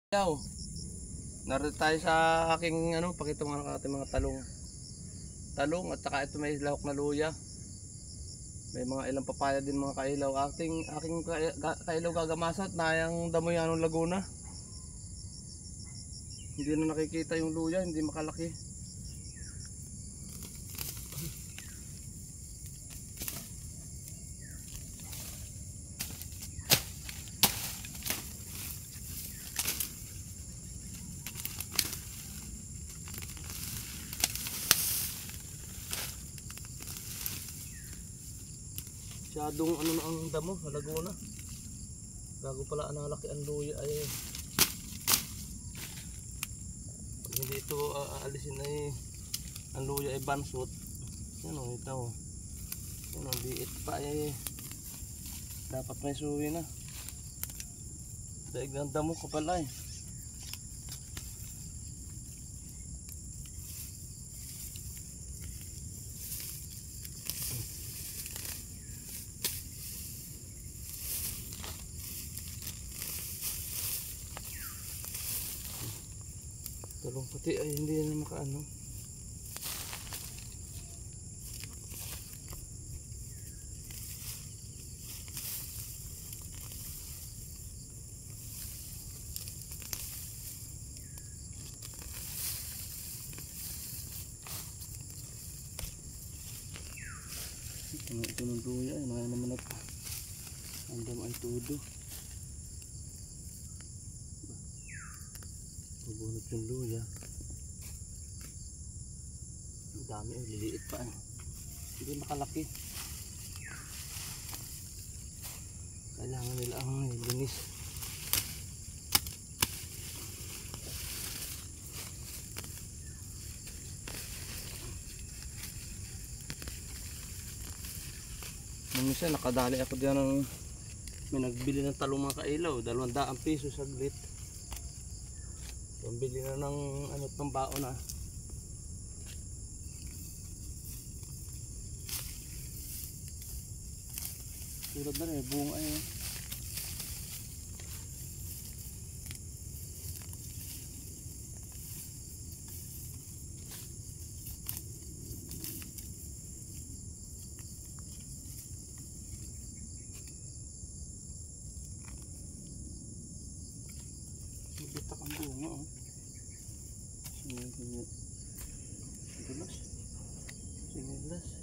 Yaw, narito tayo sa aking pakita mo ng ating mga talong. Talong at saka ito may lahok na luya. May mga ilang papaya din mga kailaw. Aking kailaw gagamasat na yung Damoyanong Laguna. Hindi na nakikita yung luya, hindi makalaki. Masyadong na ang damo sa Laguna. Bago pala analaki ang luya ay pag hindi ito aalisin ay ang luya ay bansot. Yan o, ito o. Yan o, liit pa ay dapat may suwi na. Daig ng damo ko pala eh. Talong puti ay hindi na makaano. Ito ng luya ay mga naman at andam ay todo. Mabunot yung luya. Ang dami ay liliit pa eh. Hindi makalaki. Kailangan nila ang linis. Nung isa nakadali ako diyan ng may nagbili ng talong mga kailaw, 200 piso saglit. Pambili na ng ng baon na. Tulad na rin, bunga eh. Bitak ang bunga oh. Sinilas.